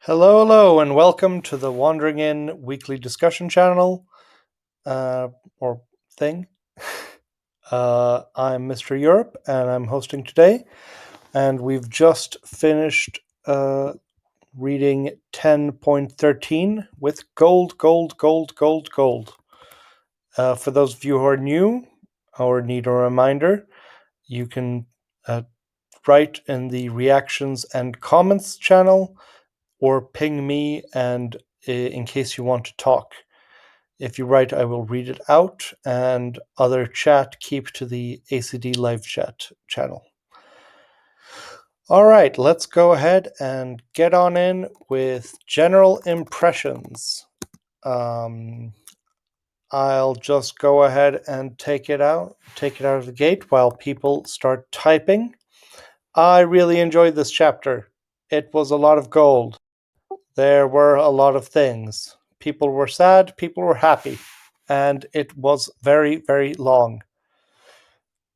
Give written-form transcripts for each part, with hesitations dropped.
Hello, and welcome to the Wandering In weekly discussion channel, or thing. I'm Mr. Europe, and I'm hosting today. And we've just finished reading 10.13 with gold. For those of you who are new or need a reminder, you can write in the reactions and comments channel or ping me and in case you want to talk. If you write, I will read it out, and other chat keep to the ACD live chat channel. All right, let's go ahead and get on in with general impressions. I'll just go ahead and take it out of the gate while people start typing. I really enjoyed this chapter. It was a lot of gold. There were a lot of things. People were sad, people were happy, and it was very, very long.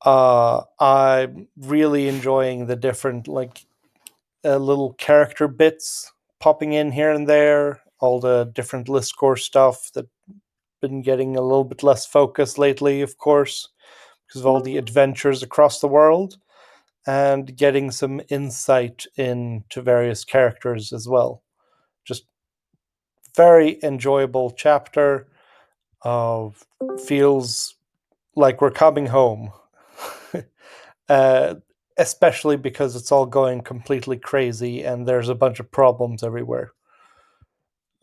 I'm really enjoying the different little character bits popping in here and there, all the different list score stuff that been getting a little bit less focus lately, of course, because of all the adventures across the world, and getting some insight into various characters as well. Just very enjoyable chapter. Feels like we're coming home. Especially because it's all going completely crazy and there's a bunch of problems everywhere.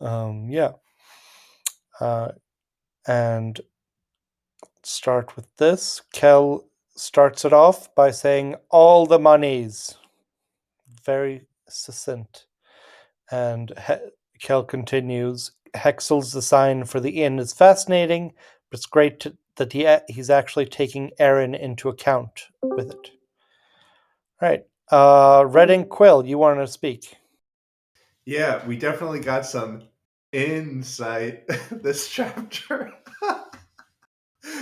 Yeah. And start with this. Kel starts it off by saying, all the monies. Very succinct. And Kel continues, Hexel's design for the inn is fascinating, but it's great that he's actually taking Erin into account with it. Right. Red and Quill, you want to speak? Yeah, we definitely got some insight this chapter.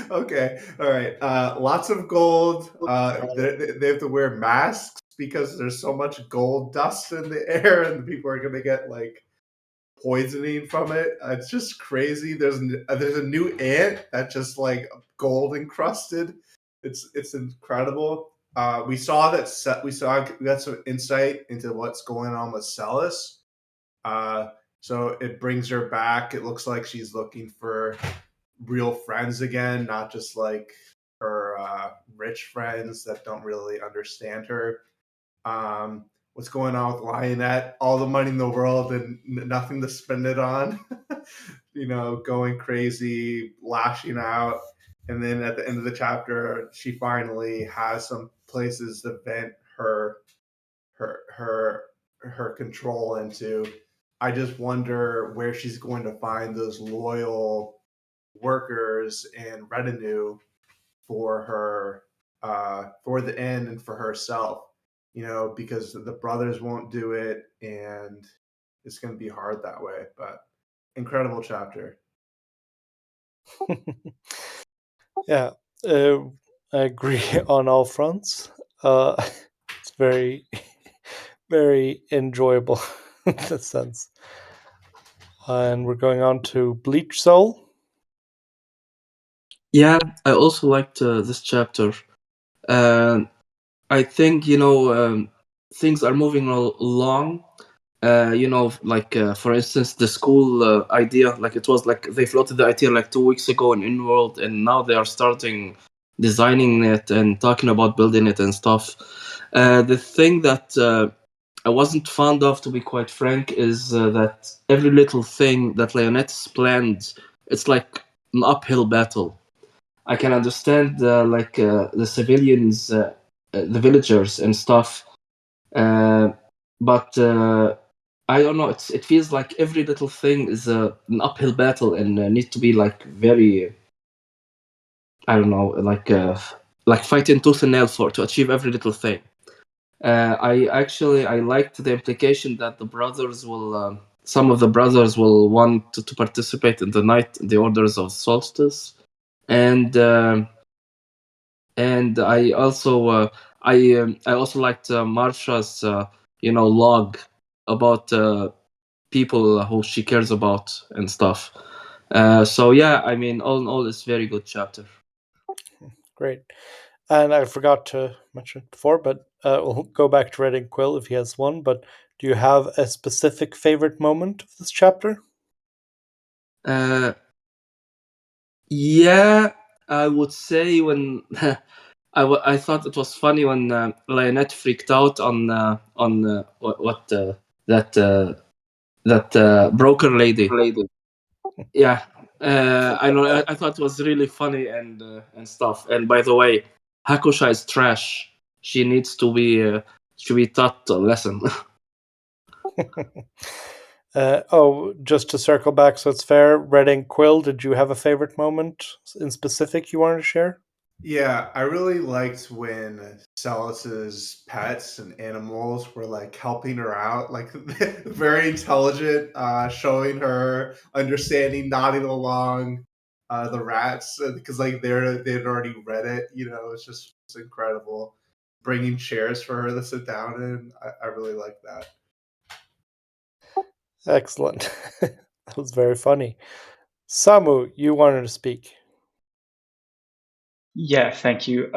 Okay, all right. Lots of gold. They have to wear masks because there's so much gold dust in the air, and people are gonna get like poisoning from it. It's just crazy. There's a new ant that's just like gold encrusted. It's incredible. We got some insight into what's going on with Celis. So it brings her back. It looks like she's looking for real friends again, not just like her rich friends that don't really understand her. What's going on with Lionette? All the money in the world and nothing to spend it on. Going crazy, lashing out. And then at the end of the chapter, she finally has some places to vent her her her control into. I just wonder where she's going to find those loyal workers and retinue for her, for the end and for herself. Because the brothers won't do it, and it's going to be hard that way. But incredible chapter. Yeah, I agree on all fronts. It's very, very enjoyable in that sense. And we're going on to Bleach Soul. Yeah, I also liked this chapter. I think things are moving along. For instance, the school idea, like it was like they floated the idea like 2 weeks ago in InWorld, and now they are starting designing it and talking about building it and stuff. The thing that I wasn't fond of, to be quite frank, is that every little thing that Leonette's planned, it's like an uphill battle. I can understand the civilians, the villagers and stuff, but I don't know. It feels like every little thing is an uphill battle and need to be like very, I don't know, like fighting tooth and nail to achieve every little thing. I liked the implication that the brothers will. Some of the brothers will want to participate in the orders of solstice, and I also I also liked Marsha's log about people who she cares about and stuff. So yeah, I mean, all in all, it's very good chapter. Great. And I forgot to mention it before, but we'll go back to Reading Quill if he has one. But do you have a specific favorite moment of this chapter? Yeah, I would say when I thought it was funny when Lionette freaked out on that broker lady. Yeah, I know. I thought it was really funny and stuff. And by the way, Hakusha is trash. She needs to be taught a lesson. Just to circle back so it's fair, Reading Quill, did you have a favorite moment in specific you wanted to share? Yeah, I really liked when Celis's pets and animals were like helping her out, like very intelligent, showing her understanding, nodding along. The rats, because like they'd already read it, it's incredible. Bringing chairs for her to sit down in, I really like that. Excellent. That was very funny. Samu, you wanted to speak. Yeah, thank you.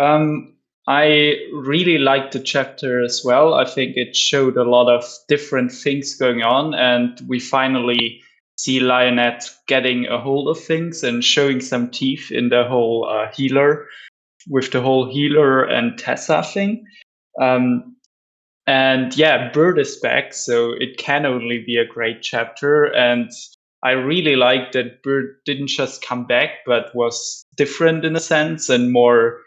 I really liked the chapter as well. I think it showed a lot of different things going on, and we finally see Lionette getting a hold of things and showing some teeth in the whole healer, with the whole healer and Tessa thing. And yeah, Bird is back, so it can only be a great chapter. And I really like that Bird didn't just come back, but was different in a sense and more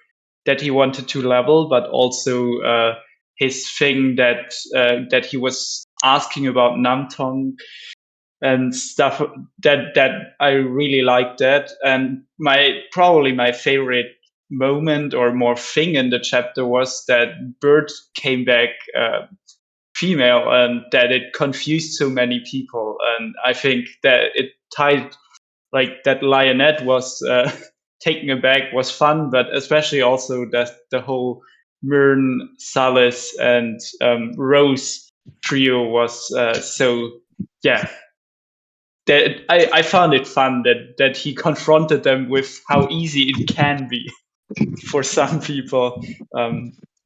that he wanted to level, but also his thing that he was asking about Namtong and stuff that I really liked that. And probably my favorite moment or more thing in the chapter was that Bird came back female and that it confused so many people. And I think that it tied like that Lionette was taken aback was fun, but especially also that the whole Myrn, Salis, and Rose trio was so yeah. That I found it fun that he confronted them with how easy it can be for some people.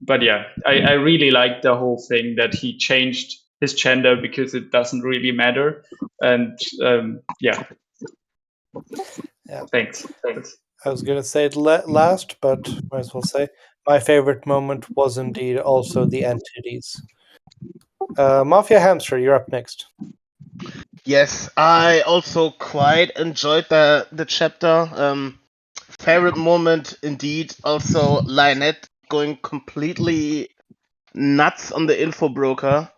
But yeah, I really like the whole thing that he changed his gender because it doesn't really matter. And yeah, Yeah, thanks. I was going to say it last, but might as well say my favorite moment was indeed also the entities. Mafia Hamster, you're up next. Yes, I also quite enjoyed the chapter. Favorite moment indeed. Also, Lionette going completely nuts on the info broker.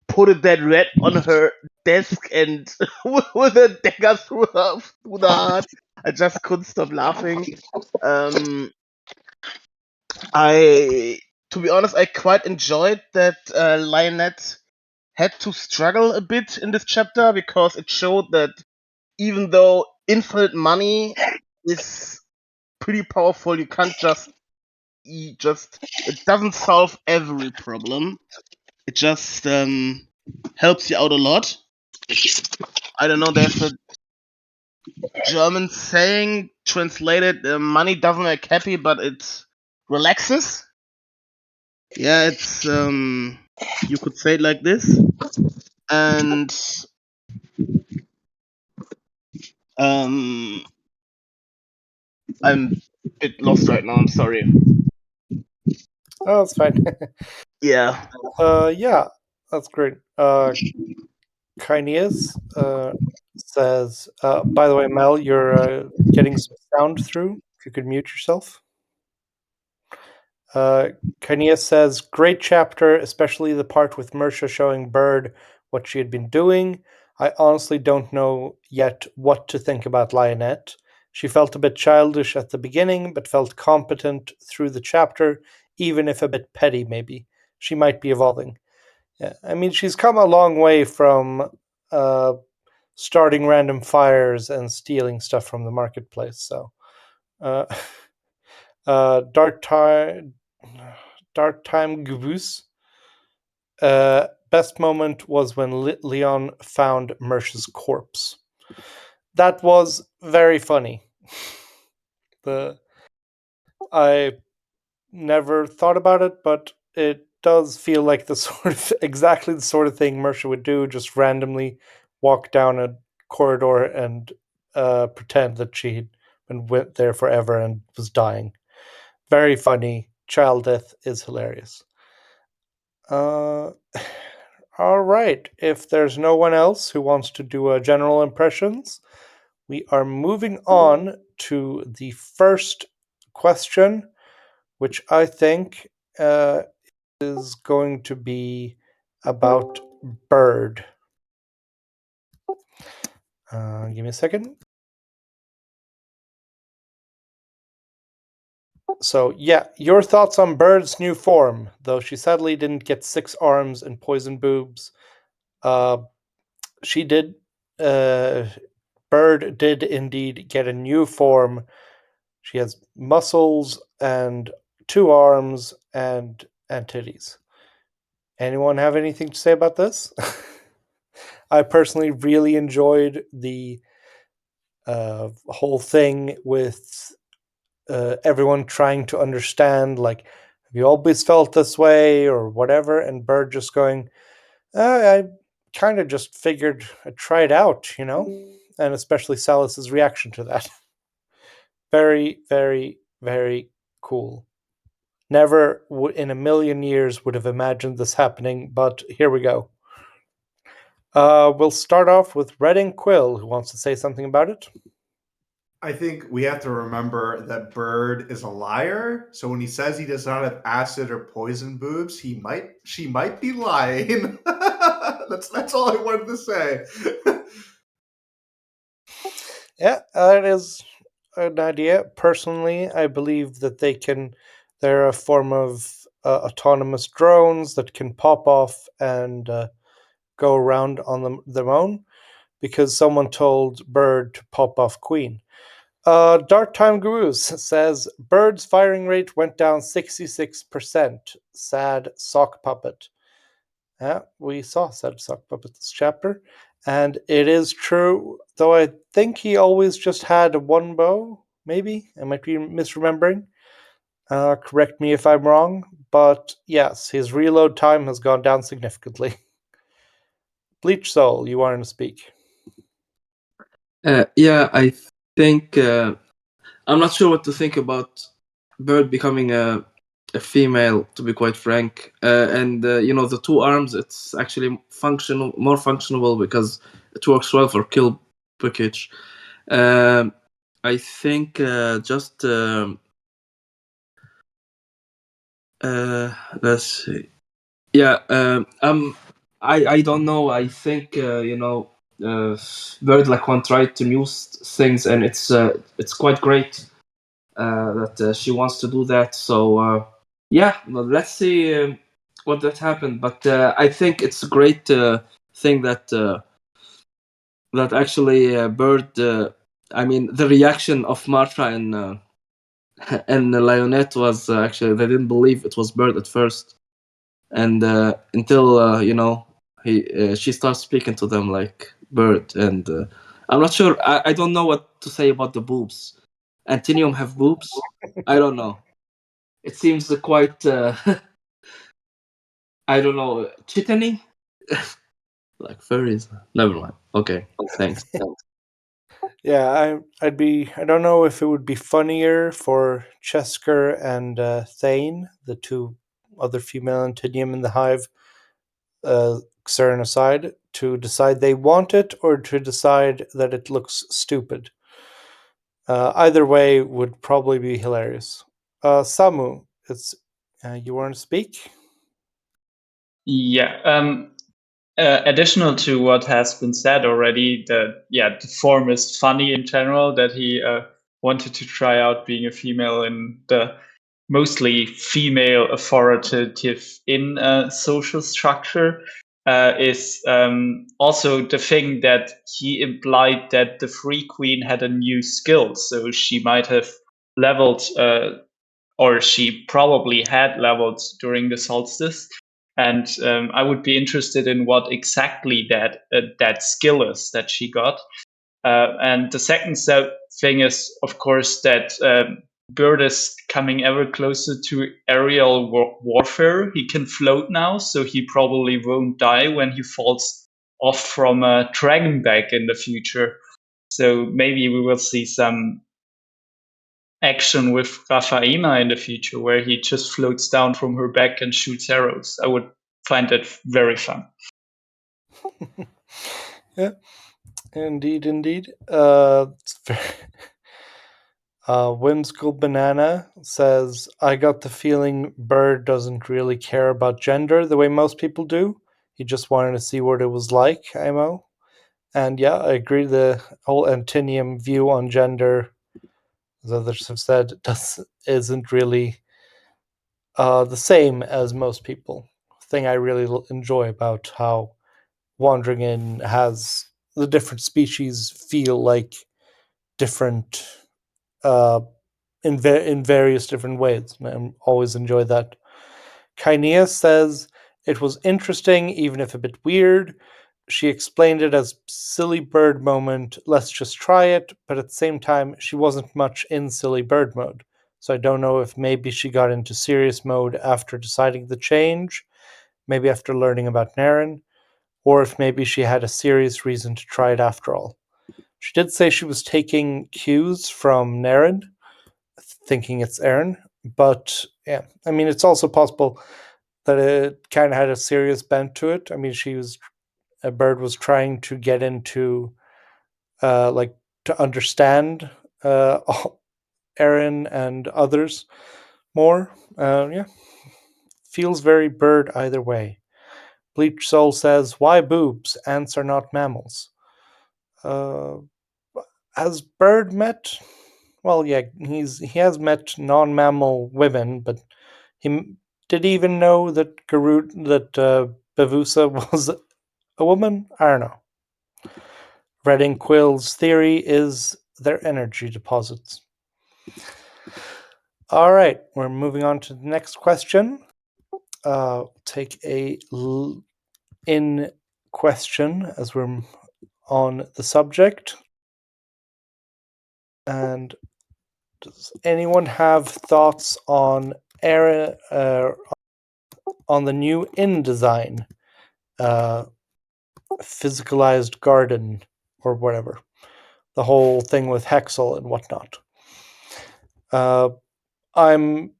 Put that red on her desk and with a dagger through the heart. I just couldn't stop laughing. I, to be honest, I quite enjoyed that Lionette had to struggle a bit in this chapter because it showed that even though infinite money is pretty powerful, you can't just it doesn't solve every problem. It just helps you out a lot. I don't know. There's a German saying translated: "Money doesn't make happy, but it relaxes." Yeah, it's you could say it like this. And um, I'm a bit lost right now. I'm sorry. Oh, that's fine. Yeah. Yeah, that's great. Kineas says, by the way, Mel, you're getting some sound through. If you could mute yourself. Kineas says, great chapter, especially the part with Mersha showing Bird what she had been doing. I honestly don't know yet what to think about Lionette. She felt a bit childish at the beginning, but felt competent through the chapter, even if a bit petty, maybe. She might be evolving. Yeah, I mean, she's come a long way from uh, starting random fires and stealing stuff from the marketplace. So, uh, Dark Time Gubus best moment was when Leon found Mersh's corpse. That was very funny. I never thought about it, but it does feel like the sort of exactly the sort of thing Mersha would do, just randomly walk down a corridor and pretend that she'd been there forever and was dying. Very funny. Child death is hilarious. All right. If there's no one else who wants to do a general impressions, we are moving on to the first question, which I think is going to be about Bird. Give me a second. So, yeah, your thoughts on Bird's new form, though she sadly didn't get 6 arms and poison boobs. She did. Bird did indeed get a new form. She has muscles and 2 arms and titties. Anyone have anything to say about this? I personally really enjoyed the whole thing with everyone trying to understand, like, have you always felt this way or whatever? And Bird just going, I kind of just figured I'd try it out, you know? And especially Salus's reaction to that. Very, very, very cool. Never in a million years would have imagined this happening, but here we go. We'll start off with Red and Quill, who wants to say something about it. I think we have to remember that Bird is a liar. So when he says he does not have acid or poison boobs, she might be lying. That's all I wanted to say. Yeah, that is an idea. Personally, I believe that they're a form of autonomous drones that can pop off and go around on their own, because someone told Bird to pop off Queen. Dark Time Gurus says Bird's firing rate went down 66%. Sad sock puppet. Yeah, we saw Sad sock puppet this chapter, and it is true. Though I think he always just had one bow. Maybe I might be misremembering. Correct me if I'm wrong, but yes, his reload time has gone down significantly. Bleach Soul, you wanted to speak. Yeah, I think I'm not sure what to think about Bird becoming a female, to be quite frank. And you know, the 2 arms, it's actually more functional because it works well for kill package. I think just let's see. Yeah, I don't know. I think you know, Bird like one tried to new things, and it's quite great that she wants to do that. So yeah, well, let's see what that happened. But I think it's a great thing that that actually Bird. I mean, the reaction of Martha and and Lionette was actually they didn't believe it was Bird at first, and until you know she starts speaking to them like Bird, and I'm not sure. I don't know what to say about the boobs. Antinium have boobs? I don't know. It seems quite I don't know, chitteny. Like furries. Never mind. Okay, thanks. Yeah, I don't know if it would be funnier for Chesker and Thane, the 2 other female Antinium in the hive, Xern aside, to decide they want it or to decide that it looks stupid. Either way would probably be hilarious. Samu, it's you want to speak? Yeah. Additional to what has been said already, the form is funny in general. That he wanted to try out being a female in the mostly female authoritative in social structure is also the thing that he implied that the Free Queen had a new skill, so she might have leveled or she probably had leveled during the solstice. And I would be interested in what exactly that skill is that she got. And the second thing is, of course, that Bird is coming ever closer to aerial warfare. He can float now, so he probably won't die when he falls off from a dragon back in the future. So maybe we will see some action with Rafaima in the future, where he just floats down from her back and shoots arrows. I would find that very fun. Yeah, indeed. Whimsical Banana says, I got the feeling Bird doesn't really care about gender the way most people do. He just wanted to see what it was like, IMO. And yeah, I agree. The whole Antinium view on gender, as others have said, isn't really the same as most people. Thing I really enjoy about how Wandering In has the different species feel like different in various different ways. And I always enjoy that. Kainea says it was interesting, even if a bit weird. She explained it as silly bird moment, let's just try it, but at the same time, she wasn't much in silly bird mode. So I don't know if maybe she got into serious mode after deciding the change, maybe after learning about Naren, or if maybe she had a serious reason to try it after all. She did say she was taking cues from Naren, thinking it's Aaron, but yeah, I mean, it's also possible that it kind of had a serious bent to it. I mean, a bird was trying to get into, like, to understand Aaron and others more. Yeah, feels very bird either way. Bleach Soul says, "Why boobs? Ants are not mammals." Uh, has Bird met? Well, yeah, he has met non-mammal women, but he did he even know that Bavusa was a woman? I don't know. Red Ink Quill's theory is their energy deposits. All right, we're moving on to the next question. Take a in question as we're on the subject. And does anyone have thoughts on on the new inn design, physicalized garden or whatever, the whole thing with Hexel and whatnot? I'm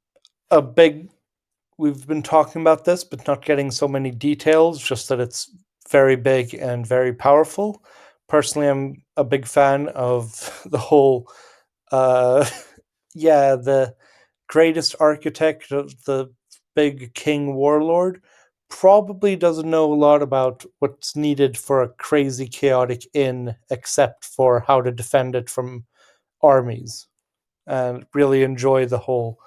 a big. We've been talking about this, but not getting so many details. Just that it's very big and very powerful. Personally, I'm a big fan of the whole. Yeah, the greatest architect of the big king warlord probably doesn't know a lot about what's needed for a crazy chaotic inn except for how to defend it from armies, and really enjoy the whole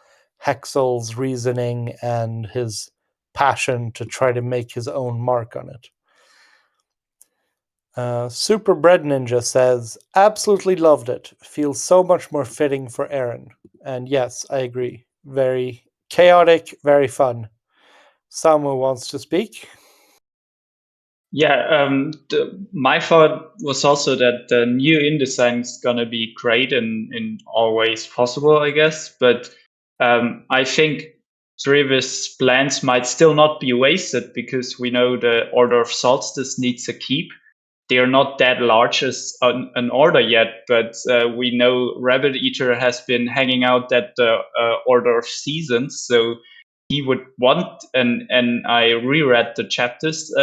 Hexel's reasoning and his passion to try to make his own mark on it. Super Bread Ninja says, absolutely loved it. Feels so much more fitting for Aaron. And yes, I agree. Very chaotic, very fun. Samu wants to speak. Yeah, my thought was also that the new InDesign is gonna be great in all ways possible, I guess. But I think Trevis' plans might still not be wasted because we know the Order of Solstice needs a keep. They are not that large as an order yet, but we know Rabbit Eater has been hanging out at the Order of Seasons, so he would want, and I reread the chapters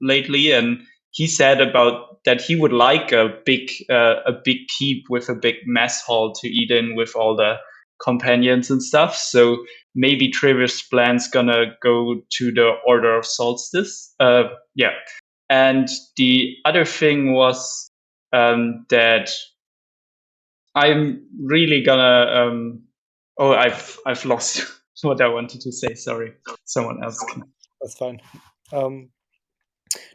lately, and he said about that he would like a big keep with a big mess hall to eat in with all the companions and stuff. So maybe Trevor's plan's gonna go to the Order of Solstice. Yeah. And the other thing was that I'm really gonna. Oh, I've lost what I wanted to say. Sorry, someone else can. That's fine.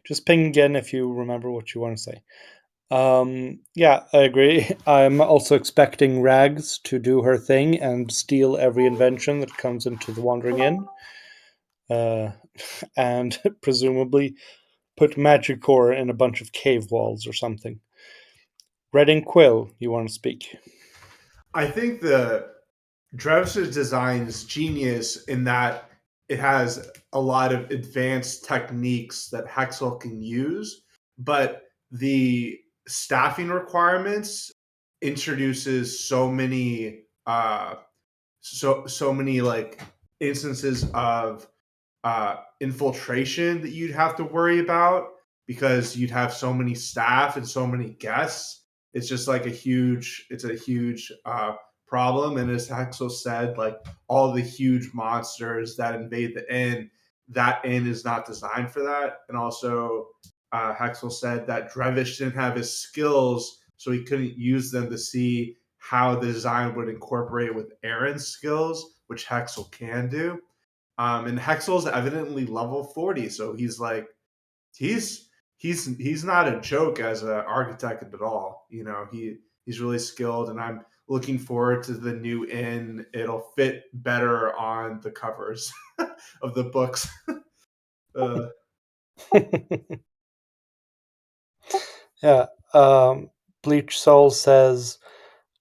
Just ping again if you remember what you want to say. Yeah, I agree. I'm also expecting Rags to do her thing and steal every invention that comes into the Wandering Inn. and presumably put magic ore in a bunch of cave walls or something. Red and Quill, you want to speak? I think the Drevish's design is genius in that it has a lot of advanced techniques that Hexel can use, but the staffing requirements introduces so many like instances of infiltration that you'd have to worry about because you'd have so many staff and so many guests. It's just like it's a huge problem. And as Hexel said, like all the huge monsters that invade the inn, that inn is not designed for that. And also, Hexel said that Drevish didn't have his skills, so he couldn't use them to see how the design would incorporate with Aaron's skills, which Hexel can do. And Hexel's evidently level 40, so he's like he's he's not a joke as an architect at all. You know, he's really skilled, and I'm looking forward to the new inn. It'll fit better on the covers of the books. Yeah. Bleach Soul says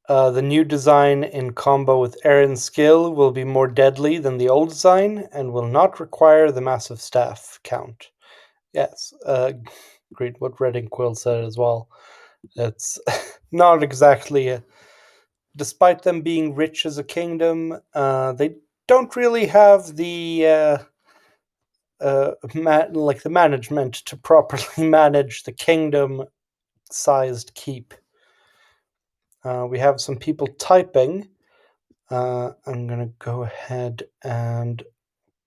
the new design in combo with Aaron's skill will be more deadly than the old design and will not require the massive staff count. Yes, agreed what Red and Quill said as well. It's not exactly, despite them being rich as a kingdom, they don't really have the like the management to properly manage the kingdom-sized keep. We have some people typing. I'm gonna go ahead and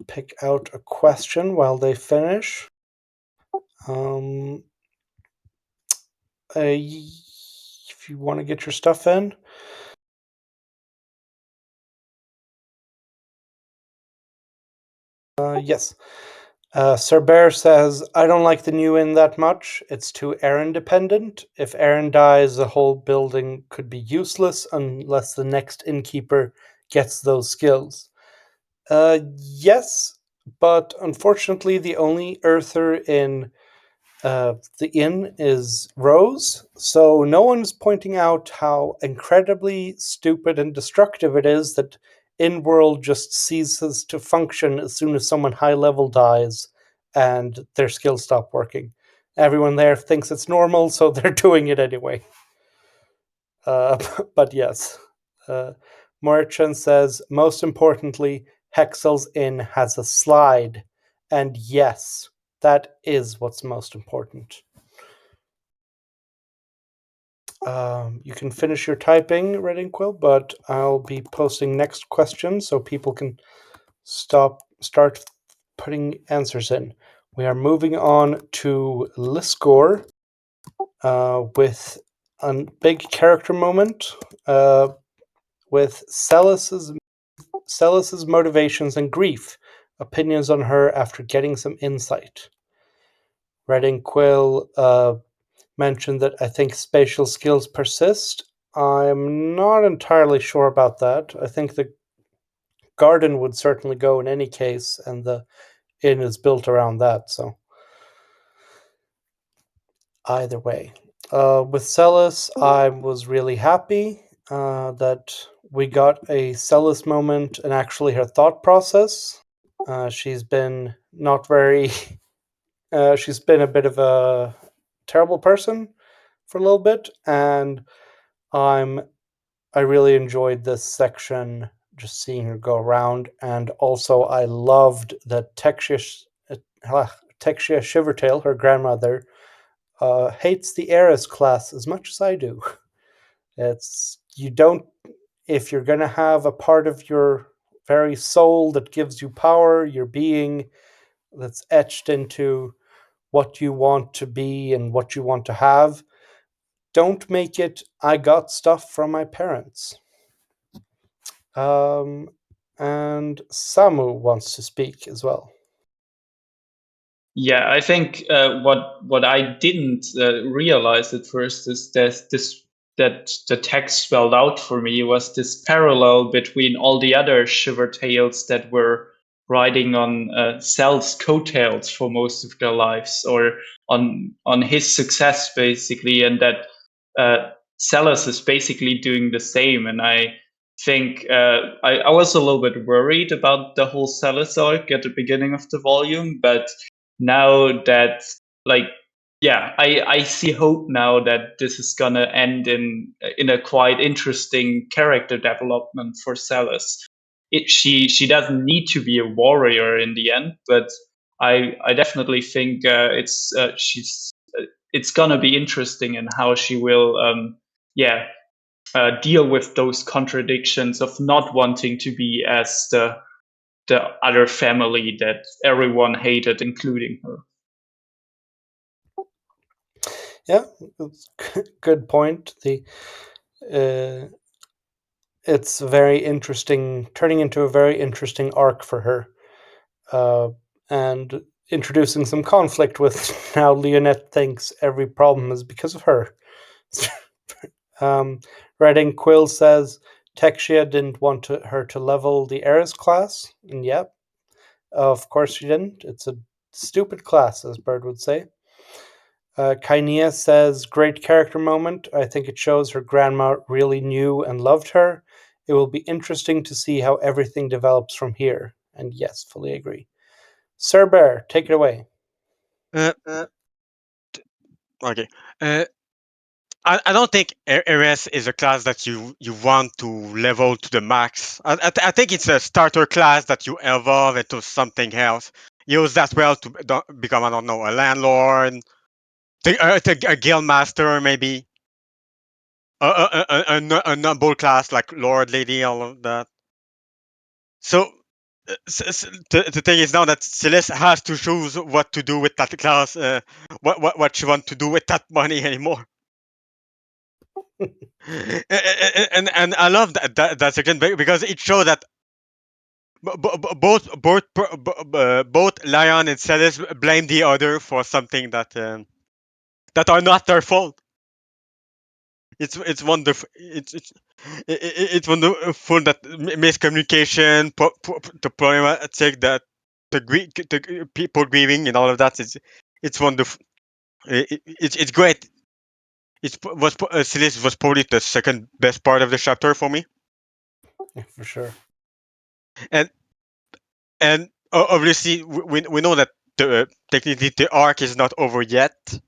pick out a question while they finish. If you want to get your stuff in. Yes. Sir Bear says, I don't like the new inn that much. It's too Aaron dependent. If Aaron dies, the whole building could be useless unless the next innkeeper gets those skills. Yes, but unfortunately, the only Earther in the inn is Rose, so no one's pointing out how incredibly stupid and destructive it is that in-world just ceases to function as soon as someone high-level dies and their skills stop working. Everyone there thinks it's normal, so they're doing it anyway. But yes. Moerchen says, most importantly, Hexel's Inn has a slide. And yes, that is what's most important. You can finish your typing, Red and Quill, but I'll be posting next question so people can start putting answers in. We are moving on to Liscor with a big character moment with Celis's motivations and grief, opinions on her after getting some insight. Red and Quill mentioned that I think spatial skills persist. I'm not entirely sure about that. I think the garden would certainly go in any case, and the inn is built around that, so either way. With Celis, I was really happy that we got a Celis moment and actually her thought process. She's been not very... she's been a bit of a terrible person for a little bit, and I really enjoyed this section, just seeing her go around, and also I loved that Texia Shivertail, her grandmother, hates the heiress class as much as I do. If you're gonna have a part of your very soul that gives you power, your being that's etched into what you want to be and what you want to have, don't make it, I got stuff from my parents. And Samu wants to speak as well. Yeah, I think what I didn't realize at first is that the text spelled out for me was this parallel between all the other Shiver tales that were riding on Sal's coattails for most of their lives, or on his success basically, and that Salas is basically doing the same. And I think I was a little bit worried about the whole Salas arc at the beginning of the volume, but now that, like, yeah, I see hope now that this is gonna end in a quite interesting character development for Salas. She doesn't need to be a warrior in the end, but I definitely think it's gonna be interesting in how she will deal with those contradictions of not wanting to be as the other family that everyone hated, including her. Yeah, that's good point. It's very interesting, turning into a very interesting arc for her, and introducing some conflict with now Leonette thinks every problem is because of her. Reading Quill says Texia didn't want her to level the Eris class, and yep, of course she didn't. It's a stupid class, as Bird would say. Kainia says, great character moment. I think it shows her grandma really knew and loved her. It will be interesting to see how everything develops from here. And yes, fully agree. Sir Bear, take it away. Uh, okay. I don't think Ares is a class that you want to level to the max. I think it's a starter class that you evolve into something else. Use that well to become, I don't know, a landlord, a guild master, maybe a noble class like lord, lady, all of that. So the thing is now that Celeste has to choose what to do with that class, what she wants to do with that money anymore. And I love that section because it shows that both Lion and Celeste blame the other for something that are not their fault. It's wonderful. It's wonderful that miscommunication, the problematic that the people grieving and all of that is it's wonderful. It's great. Celeste was probably the second best part of the chapter for me. Yeah, for sure. and obviously we know that technically the arc is not over yet.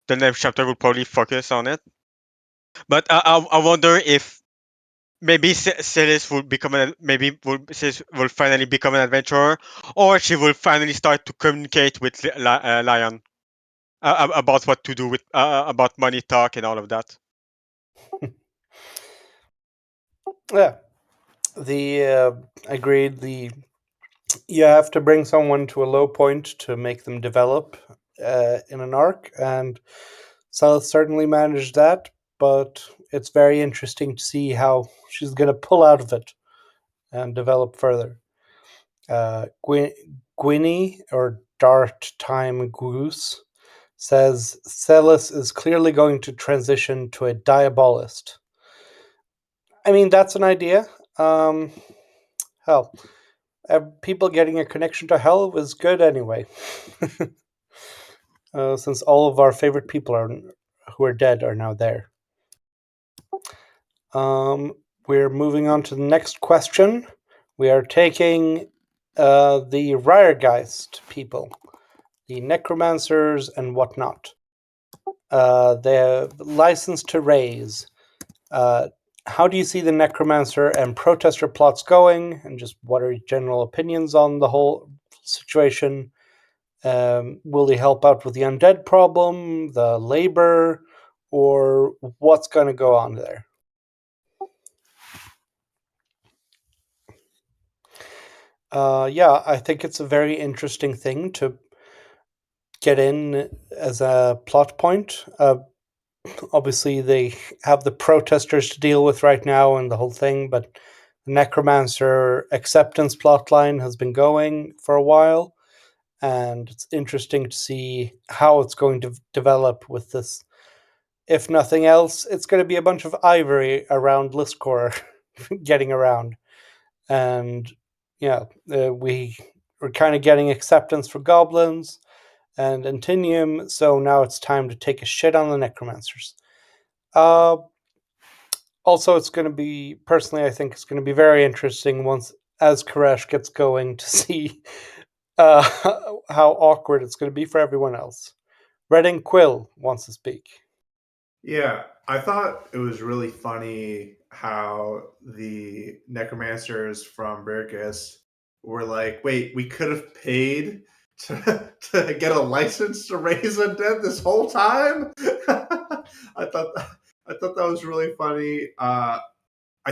The next chapter will probably focus on it, but I wonder if maybe Celis will Celis will finally become an adventurer, or she will finally start to communicate with Lion about what to do with about money talk and all of that. Yeah, agreed. You have to bring someone to a low point to make them develop in an arc, and Sal certainly managed that. But it's very interesting to see how she's going to pull out of it and develop further. Gwynny, or Dart Time Goose, says Celis is clearly going to transition to a diabolist. I mean, that's an idea. Hell, people getting a connection to hell was good anyway. Since all of our favorite people who are dead are now there. We're moving on to the next question. We are taking the Riregeist people, the necromancers and whatnot. They're licensed to raise. How do you see the necromancer and protester plots going, and just what are your general opinions on the whole situation? Will they help out with the undead problem, the labor, or what's going to go on there? Yeah, I think it's a very interesting thing to get in as a plot point. Obviously, they have the protesters to deal with right now and the whole thing, but the necromancer acceptance plotline has been going for a while, and it's interesting to see how it's going to develop with this. If nothing else, it's going to be a bunch of ivory around Listcore getting around. And yeah, we we're kind of getting acceptance for goblins and Antinium, so now it's time to take a shit on the necromancers. Also, it's going to be, personally, I think it's going to be very interesting once as Koresh gets going to see how awkward it's going to be for everyone else. Redding Quill wants to speak. Yeah, I thought it was really funny how the necromancers from Burgess were like, wait, we could have paid to get a license to raise undead this whole time? I thought I thought that was really funny. I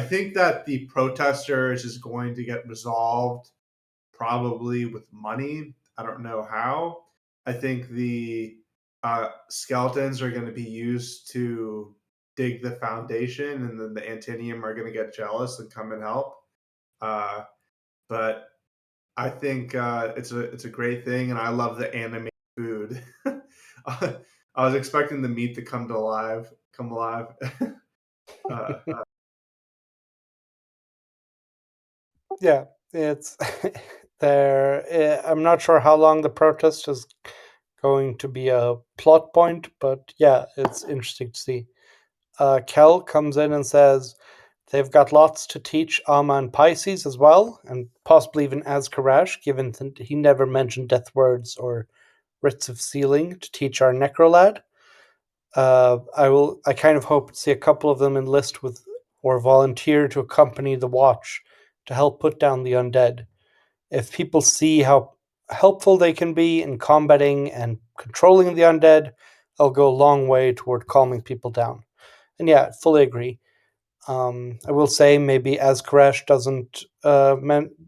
think that the protesters is going to get resolved probably with money. I don't know how. I think the skeletons are going to be used to dig the foundation, and then the Antinium are going to get jealous and come and help. But I think it's a great thing, and I love the anime food. I was expecting the meat to come alive. uh, Yeah, it's there. I'm not sure how long the protest is going to be a plot point, but yeah, it's interesting to see. Kel comes in and says they've got lots to teach Alma and Pisces as well, and possibly even Azkarash, given that he never mentioned death words or writs of sealing to teach our necrolad. I kind of hope to see a couple of them enlist with or volunteer to accompany the watch to help put down the undead. If people see how helpful they can be in combating and controlling the undead, they'll go a long way toward calming people down. And yeah, fully agree. I will say maybe as Koresh doesn't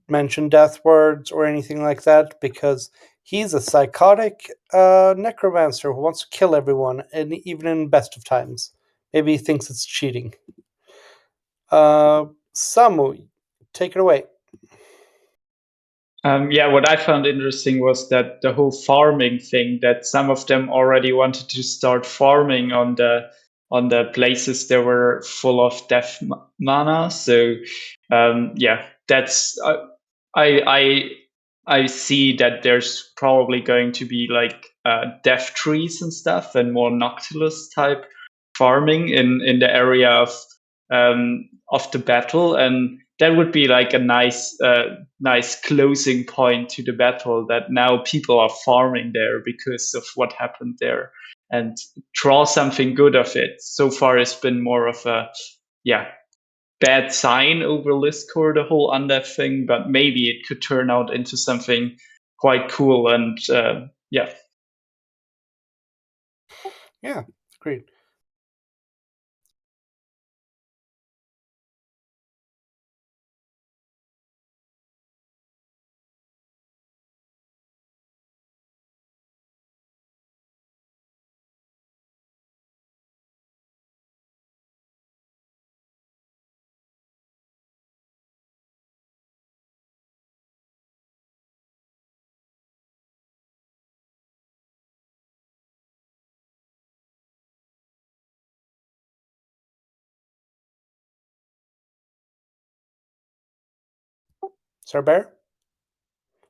mention death words or anything like that because he's a psychotic necromancer who wants to kill everyone, and even in best of times. Maybe he thinks it's cheating. Samu, take it away. Yeah, what I found interesting was that the whole farming thing, that some of them already wanted to start farming on the places that were full of death mana. So yeah, that's I I see that there's probably going to be like death trees and stuff and more Noctilus type farming in the area of the battle, and that would be like a nice closing point to the battle, that now people are farming there because of what happened there, and draw something good of it. So far it's been more of a bad sign over Liskor, the whole undead thing, but maybe it could turn out into something quite cool. And yeah. Yeah, agreed. Sir Bear?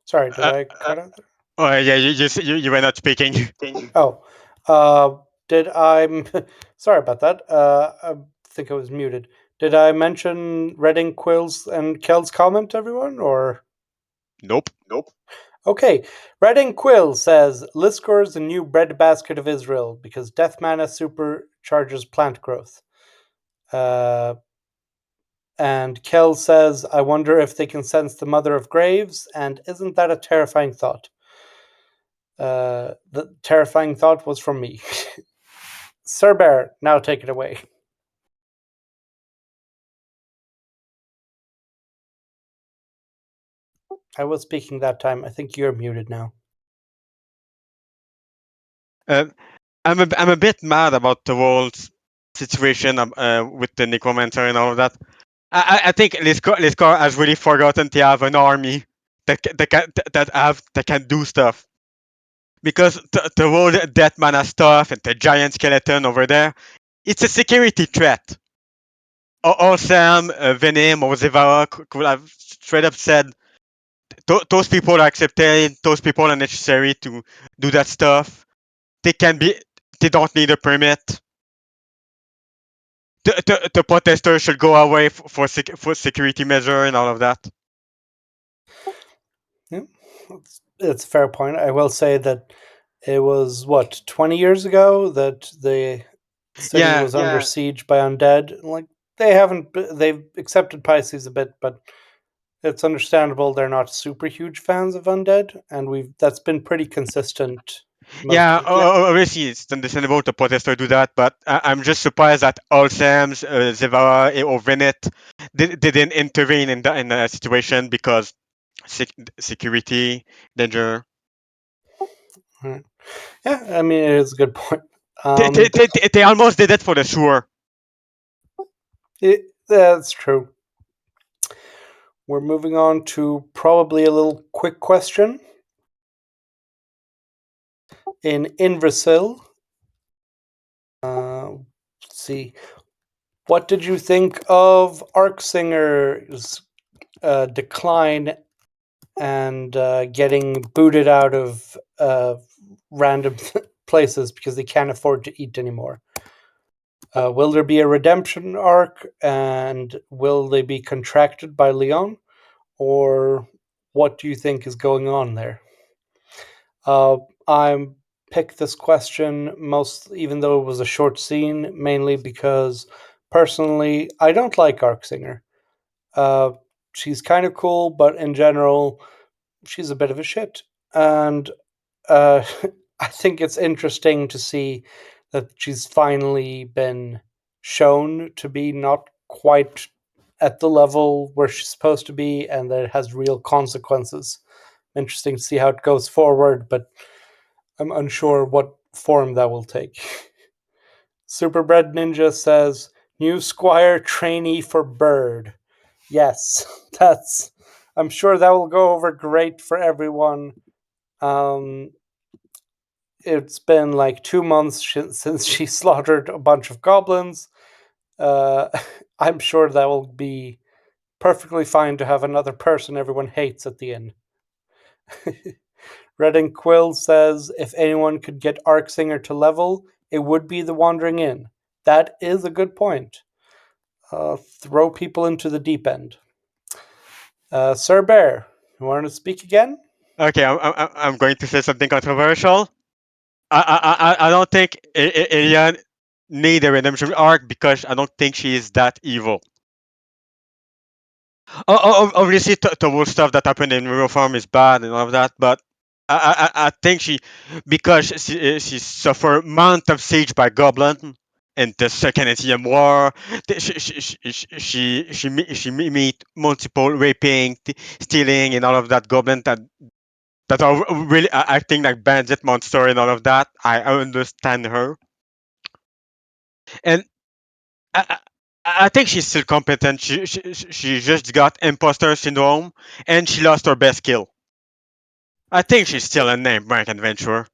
Sorry, did I cut out there? Oh yeah, you were not speaking. Oh, did I? Sorry about that. I think I was muted. Did I mention Redding, Quills, and Kel's comment, everyone? Or Nope. okay, Redding Quill says Liskor is the new breadbasket of Israel because Death Mana supercharges plant growth. And Kel says, I wonder if they can sense the Mother of Graves, and isn't that a terrifying thought? The terrifying thought was from me. Sir Bear, now take it away. I was speaking that time. I think you're muted now. I'm a bit mad about the whole situation with the necromancer and all of that. I think Liskar has really forgotten to have an army that can do stuff. Because the whole death mana stuff and the giant skeleton over there, it's a security threat. Or Sam, Venom, or Zevara could have straight up said those people are accepted. Those people are necessary to do that stuff. They can be. They don't need a permit. The protesters should go away for security measure and all of that. Yeah, it's a fair point. I will say that it was, what, 20 years ago that the city Yeah, was under siege by undead. Like, they've accepted Pisces a bit, but it's understandable they're not super huge fans of undead, and that's been pretty consistent most yeah. of the time. Obviously, it's understandable the protesters do that, but I'm just surprised that all Sam's, Zevara, or Venet didn't intervene in the situation because security danger. Right. Yeah, I mean, it is a good point. They almost did it for the sure. That's true. We're moving on to probably a little quick question. In Inversil, let's see. What did you think of Arcsinger's decline and getting booted out of random places because they can't afford to eat anymore? Will there be a redemption arc, and will they be contracted by Leon, or what do you think is going on there? I picked this question even though it was a short scene, mainly because personally I don't like Arcsinger. Uh, she's kind of cool, but in general, she's a bit of a shit. And uh, I think it's interesting to see that she's finally been shown to be not quite at the level where she's supposed to be, and that it has real consequences. Interesting to see how it goes forward, but I'm unsure what form that will take. Superbred Ninja says, new Squire trainee for Bird. Yes, that's. I'm sure that will go over great for everyone. It's been like 2 months since she slaughtered a bunch of goblins. Uh, I'm sure that will be perfectly fine to have another person everyone hates at the end. Red and Quill says, if anyone could get Arcsinger to level, it would be the Wandering Inn. That is a good point. Throw people into the deep end. Sir Bear, you want to speak again? Okay, I'm going to say something controversial. I don't think Ilya need a redemption arc because I don't think she is that evil. Obviously, the whole stuff that happened in Real Farm is bad and all of that, but I think because she suffered amount of siege by Goblin in the Second Etienne War, she meet multiple raping, stealing, and all of that Goblin that are really acting like bandit monster and all of that. I understand her, and I, I I think she's still competent. She just got imposter syndrome, and she lost her best skill. I think she's still a name rank adventurer.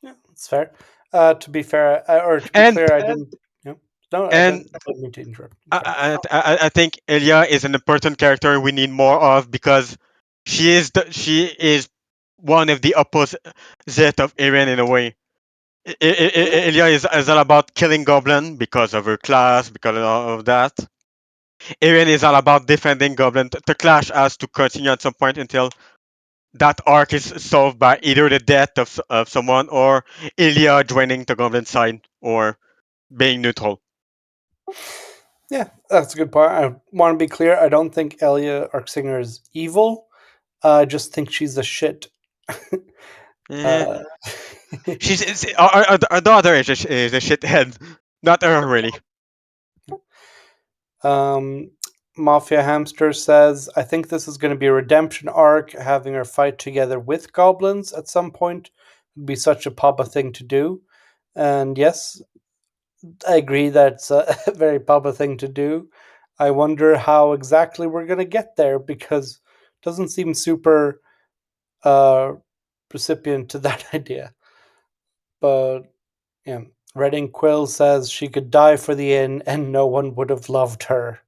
Yeah, that's fair. To be fair, or to be And clear, I didn't. Yeah. No, and I didn't mean to interrupt. Sorry. I think Elia is an important character we need more of because she is one of the opposite of Eren in a way. Elia is all about killing goblin because of her class, because of all of that. Eren is all about defending goblin. The clash has to continue at some point until that arc is solved by either the death of someone or Ilya joining the goblin side or being neutral. Yeah, that's a good point. I want to be clear. I don't think Elia Arksinger is evil. I just think she's a shit. Eh, uh, our daughter is a shithead, not her really. um, Mafia Hamster says, I think this is going to be a redemption arc. Having her fight together with goblins at some point would be such a Papa thing to do. And yes, I agree that's a very Papa thing to do. I wonder how exactly we're going to get there because it doesn't seem super uh, recipient to that idea. But yeah, Redding Quill says she could die for the inn and no one would have loved her.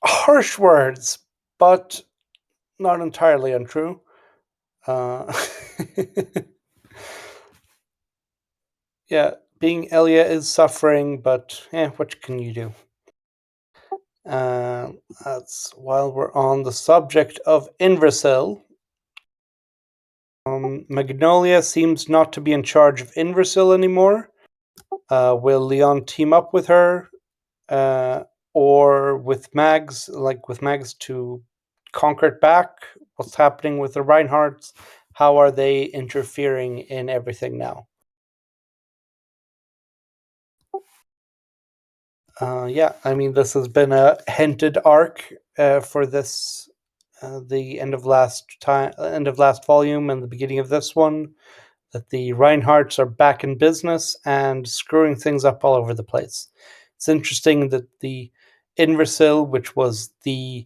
Harsh words, but not entirely untrue. Yeah, being Elia is suffering, but what can you do? That's while we're on the subject of Inversil. Magnolia seems not to be in charge of Inversil anymore. Will Leon team up with her, or with Mags, to conquer it back? What's happening with the Reinhardts? How are they interfering in everything now? Yeah, I mean, this has been a hinted arc for this, the end of last volume and the beginning of this one, that the Reinhardts are back in business and screwing things up all over the place. It's interesting that the Inversil, which was the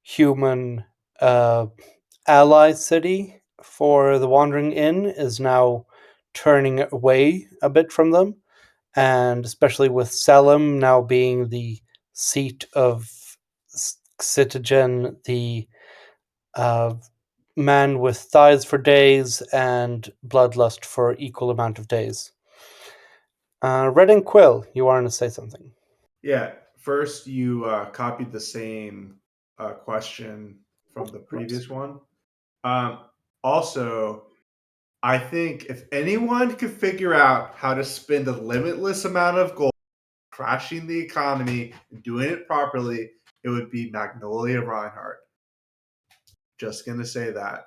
human ally city for the Wandering Inn, is now turning away a bit from them, and especially with Selim now being the seat of Citogen, the man with thighs for days and bloodlust for equal amount of days. Red and Quill, you wanted to say something? Yeah. First, you copied the same question from the previous one. Also, I think if anyone could figure out how to spend a limitless amount of gold, crashing the economy, and doing it properly, it would be Magnolia Reinhardt. Just gonna say that.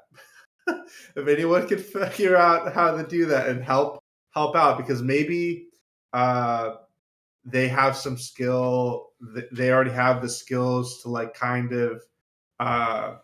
If anyone could figure out how to do that and help out, because maybe they have some skill. They already have the skills to like kind of, uh,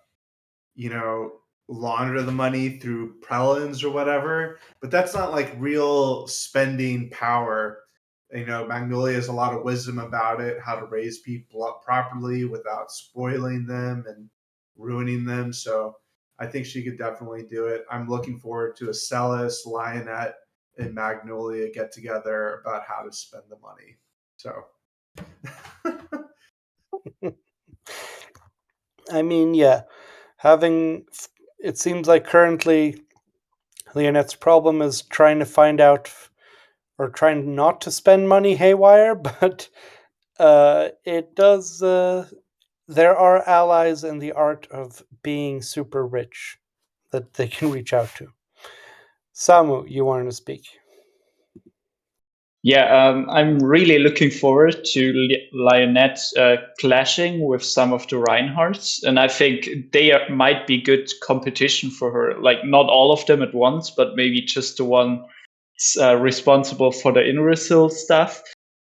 you know, launder the money through prelins or whatever. But that's not like real spending power. You know, Magnolia has a lot of wisdom about it, how to raise people up properly without spoiling them and ruining them. So I think she could definitely do it. I'm looking forward to a Celis, Lionette, and Magnolia get together about how to spend the money. So I mean, yeah, it seems like currently Leonette's problem is trying to find out, or trying not to spend money haywire, but it does. There are allies in the art of being super rich that they can reach out to. Samu, you wanted to speak? Yeah, I'm really looking forward to Lionette clashing with some of the Reinhardts, and I think they might be good competition for her. Like, not all of them at once, but maybe just the one responsible for the Inversil stuff.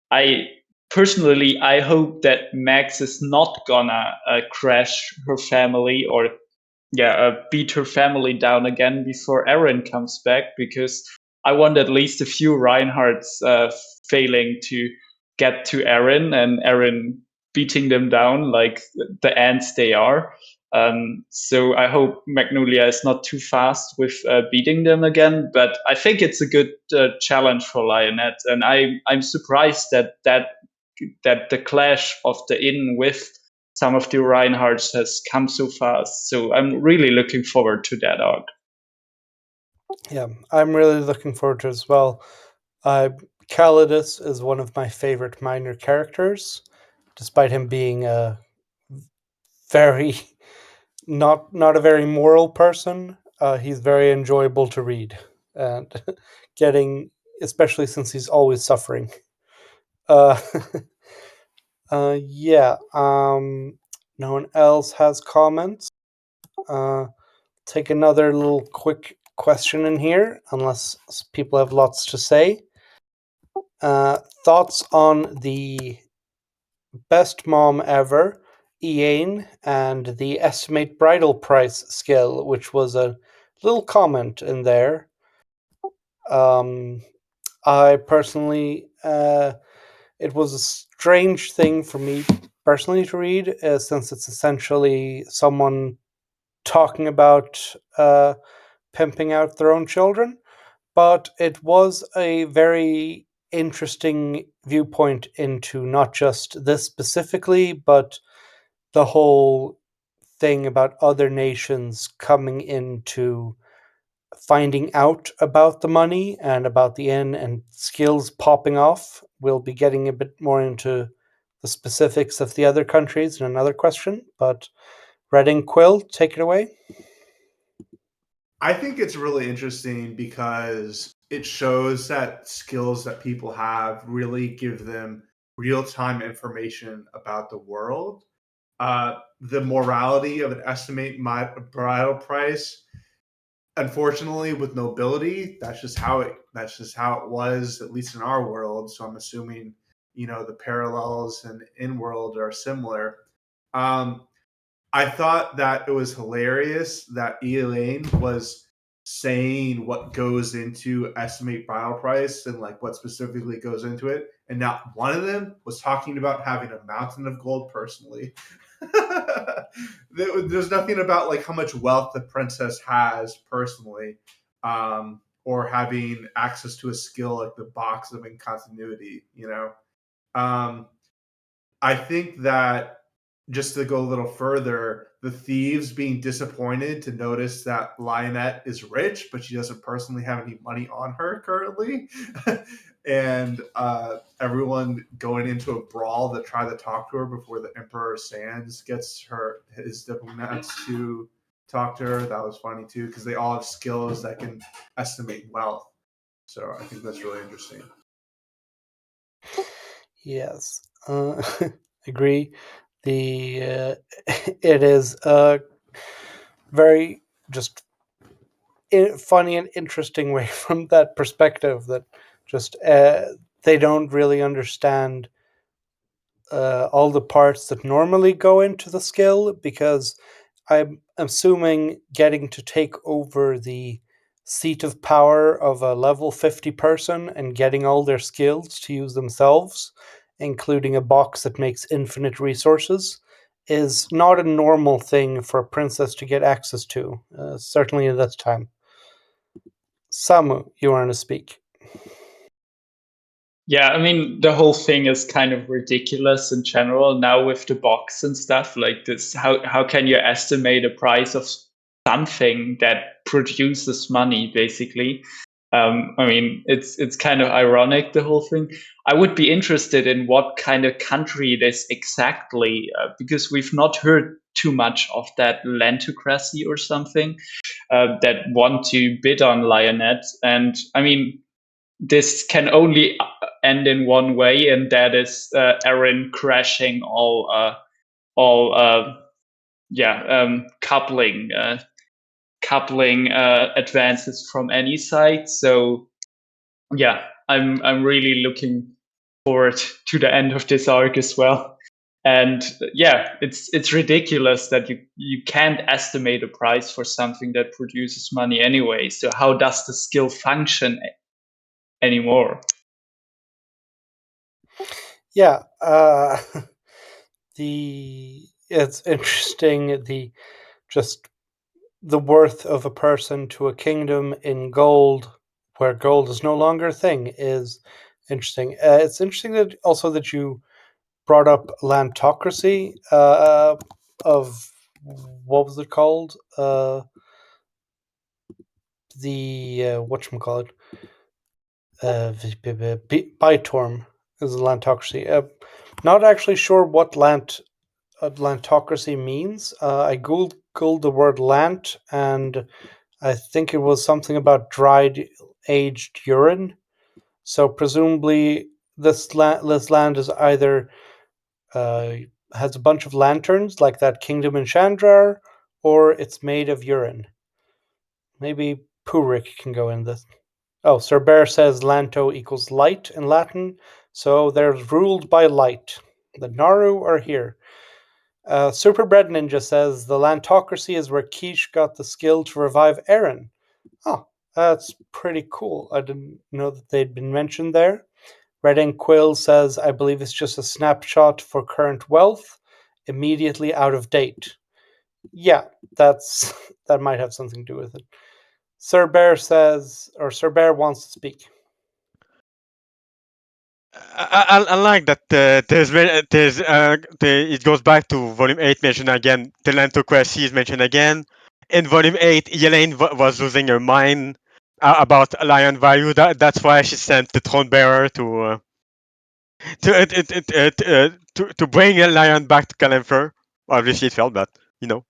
I personally, I hope that Max is not gonna crash her family, or beat her family down again before Aaron comes back, because I want at least a few Reinhardts failing to get to Aaron, and Aaron beating them down like the ants they are. So I hope Magnolia is not too fast with beating them again, but I think it's a good challenge for Lionette, and I'm surprised that the clash of the inn with some of the Reinhardts has come so fast. So I'm really looking forward to that arc. Yeah, I'm really looking forward to it as well. Calidus is one of my favorite minor characters, despite him being a very not a very moral person. He's very enjoyable to read, and getting, especially since he's always suffering. Uh, yeah. No one else has comments. Take another little quick question in here, unless people have lots to say. Thoughts on the best mom ever, Ian, and the estimate bridal price skill, which was a little comment in there. I personally, it was a strange thing for me personally to read, since it's essentially someone talking about pimping out their own children. But it was a very interesting viewpoint into not just this specifically, but the whole thing about other nations coming into finding out about the money and about the inn and skills popping off. We'll be getting a bit more into the specifics of the other countries in another question, but Red and Quill, take it away. I think it's really interesting because it shows that skills that people have really give them real-time information about the world. The morality of an estimate bridal price, unfortunately, with nobility, that's just how it was, at least in our world. So I'm assuming the parallels and in world are similar. Um, I thought that it was hilarious that Elaine was saying what goes into estimate bridal price and like what specifically goes into it, and not one of them was talking about having a mountain of gold personally. There's nothing about like how much wealth the princess has personally, or having access to a skill like the box of incontinuity. Um, I think that just to go a little further, the thieves being disappointed to notice that Lionette is rich, but she doesn't personally have any money on her currently, and everyone going into a brawl to try to talk to her before the Emperor Sans gets his diplomats to talk to her. That was funny too, because they all have skills that can estimate wealth. So I think that's really interesting. Yes, agree. The it is very just funny and interesting way from that perspective that just they don't really understand all the parts that normally go into the skill, because I'm assuming getting to take over the seat of power of a level 50 person and getting all their skills to use themselves, including a box that makes infinite resources, is not a normal thing for a princess to get access to, certainly at that time. Samu, you want to speak? Yeah, I mean, the whole thing is kind of ridiculous in general now with the box and stuff like this. How can you estimate a price of something that produces money, basically? I mean, it's kind of ironic, the whole thing. I would be interested in what kind of country it is exactly, because we've not heard too much of that lantocracy or something that want to bid on Lionette. And I mean, this can only end in one way, and that is Erin crashing all coupling advances from any side. So yeah, I'm really looking forward to the end of this arc as well. And yeah, it's ridiculous that you can't estimate a price for something that produces money anyway. So how does the skill function anymore? Yeah, it's interesting just the worth of a person to a kingdom in gold, where gold is no longer a thing, is interesting. It's interesting that also that you brought up lantocracy of what was it called? The whatchamacallit? Bytorm is a lantocracy. Not actually sure what lantocracy means. I googled the word lant, and I think it was something about dried aged urine. So presumably this land is either uh, has a bunch of lanterns like that kingdom in Chandrar, or it's made of urine. Maybe Purik can go in this. Oh, Sir Bear says Lanto equals light in Latin, so they're ruled by light. The Naru are here. Super Bread Ninja says the Lantocracy is where Quiche got the skill to revive Aaron. Oh, that's pretty cool. I didn't know that they'd been mentioned there. Red Ink Quill says, I believe it's just a snapshot for current wealth, immediately out of date. Yeah, that might have something to do with it. Sir Bear wants to speak. I like that it goes back to volume 8 mentioned again. The Lantocracy is mentioned again. In volume 8, Elaine was losing her mind about lion value. That's why she sent the throne bearer to bring a lion back to Calenfer. Obviously, it felt bad, you know.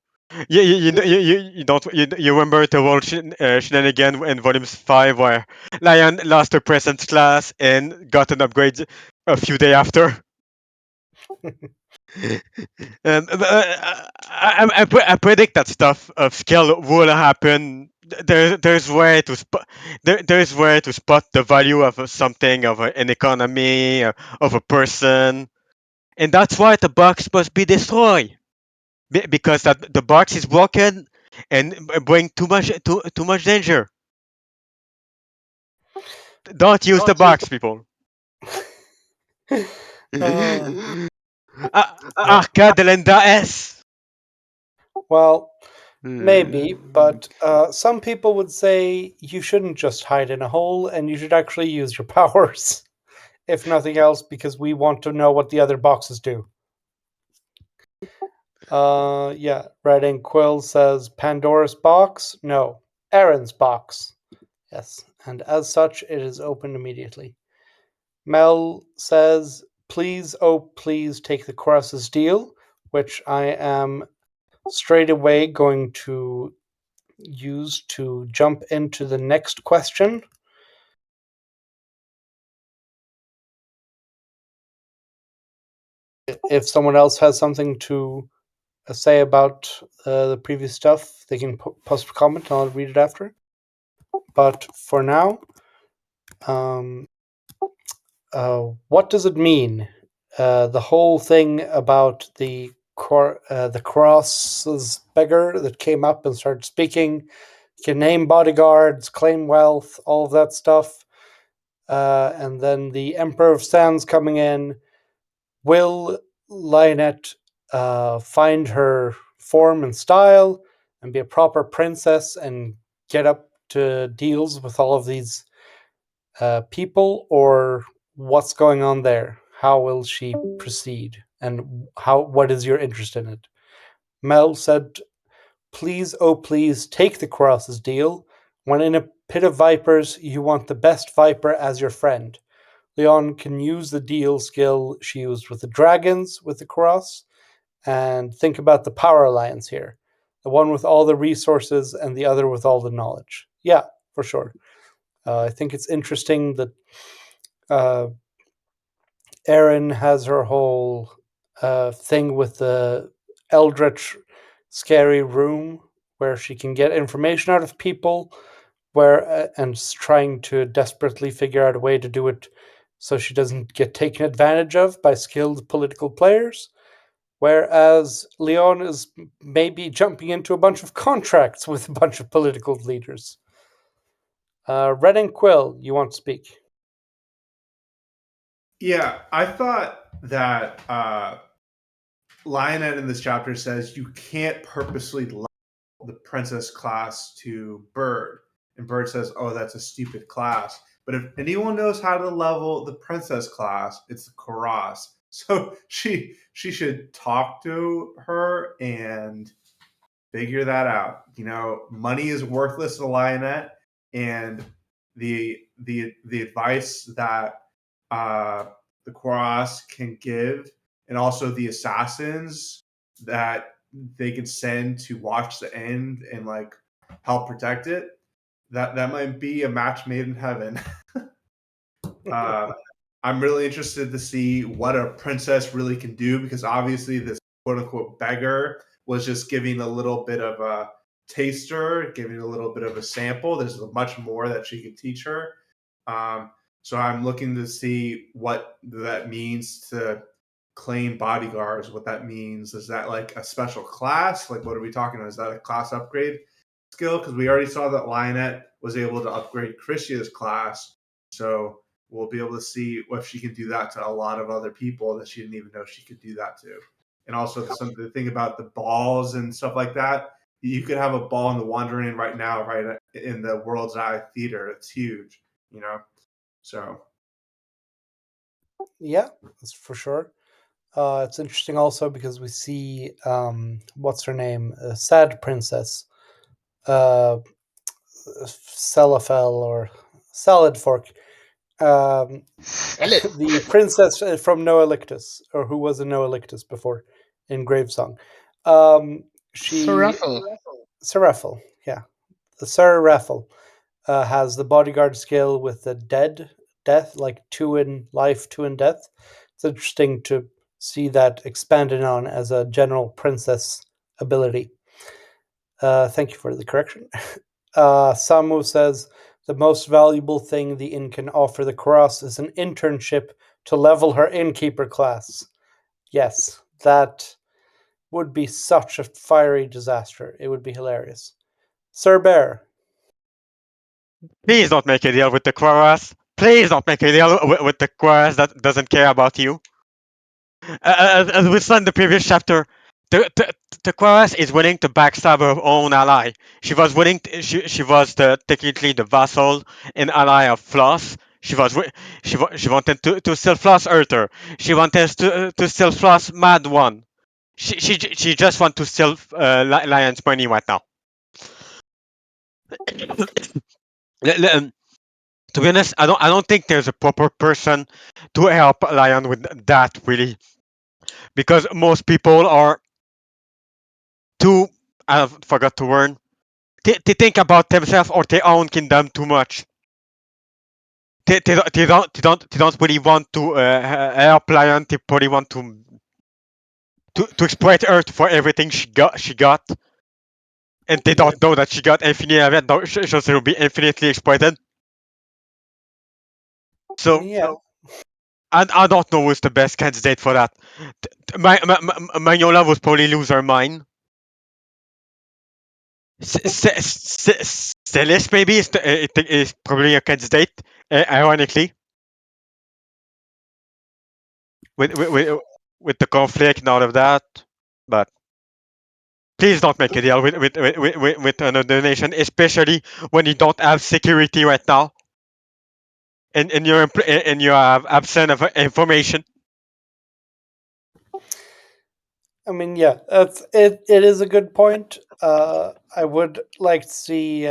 You don't you remember the whole shenanigan in volume 5 where Lion lost her presence class and got an upgrade a few days after. And I predict that stuff of skill will happen. There's where to there's where to spot the value of something, of an economy, of a person, and that's why the box must be destroyed. Because that the box is broken and bring too much danger. Don't use the box, people. Uh, yeah. Arca de Lenda S. Well, maybe, but some people would say you shouldn't just hide in a hole and you should actually use your powers, if nothing else, because we want to know what the other boxes do. Yeah, Red Ink Quill says Pandora's box? No, Aaron's box. Yes, and as such, it is opened immediately. Mel says, please, oh, please take the Cross's deal, which I am straight away going to use to jump into the next question. If someone else has something to say about the previous stuff, they can post a comment and I'll read it after. But for now, what does it mean? The whole thing about the Cross's beggar that came up and started speaking, can name bodyguards, claim wealth, all of that stuff. And then the Emperor of Sands coming in. Will Lionette find her form and style and be a proper princess and get up to deals with all of these people, or what's going on there? How will she proceed, and what is your interest in it? Mel said, please, oh please, take the Cross's deal. When in a pit of vipers, you want the best viper as your friend. Leon can use the deal skill she used with the dragons with the Cross, and think about the power alliance here. The one with all the resources and the other with all the knowledge. Yeah, for sure. I think it's interesting that uh, Erin has her whole thing with the eldritch scary room where she can get information out of people, where and trying to desperately figure out a way to do it so she doesn't get taken advantage of by skilled political players. Whereas Leon is maybe jumping into a bunch of contracts with a bunch of political leaders. Red and Quill, you want to speak? Yeah, I thought that Lionette in this chapter says you can't purposely level the princess class to Bird. And Bird says, oh, that's a stupid class. But if anyone knows how to level the princess class, it's the Karas. So she should talk to her and figure that out. You know, money is worthless to Lionette, and the advice that the Quaras can give, and also the assassins that they can send to watch the end and like help protect it. That might be a match made in heaven. uh, I'm really interested to see what a princess really can do, because obviously this quote unquote beggar was just giving a little bit of a taster, giving a little bit of a sample. There's much more that she could teach her. Um, so I'm looking to see what that means to claim bodyguards, what that means. Is that like a special class? Like, what are we talking about? Is that a class upgrade skill? Because we already saw that Lionette was able to upgrade Christia's class. So we'll be able to see if she can do that to a lot of other people that she didn't even know she could do that to. And also the thing about the balls and stuff like that. You could have a ball in the Wandering right now, right in the World's Eye Theater. It's huge, you know. So Yeah, that's for sure. It's interesting also because we see what's her name, Sad Princess, uh, Celafel or Salad Fork, Sell it. the princess from Noelictus, or who was a Noelictus before in Gravesong. She Seraphel. Seraphel, yeah, the Seraphel has the bodyguard skill with the death, like two in life, two in death. It's interesting to see that expanded on as a general princess ability. Thank you for the correction. Samu says the most valuable thing the inn can offer the cross is an internship to level her innkeeper class. Yes, that would be such a fiery disaster. It would be hilarious. Sir Bear. Please don't make a deal with the chorus. Please don't make a deal with the chorus that doesn't care about you. As we saw in the previous chapter, the chorus is willing to backstab her own ally. She was willing. She was technically the vassal and ally of Floss. She wanted to still Floss hurt her. She wanted to still Floss Mad One. She just want to steal Lion's money right now. To be honest, I don't think there's a proper person to help Lion with that really, because most people are too. I forgot to warn. They think about themselves or their own kingdom too much. They don't really want to help Lion. They probably want to exploit her for everything she got, and they don't know that she got infinite of it. So she will be infinitely exploited. So Yeah. I don't know who's the best candidate for that. Magnola would probably lose her mind. Celeste maybe is probably a candidate, ironically, with, with with with the conflict and all of that. But please don't make a deal with another nation, especially when you don't have security right now, and you have absent of information. I mean, yeah, it is a good point. I would like to see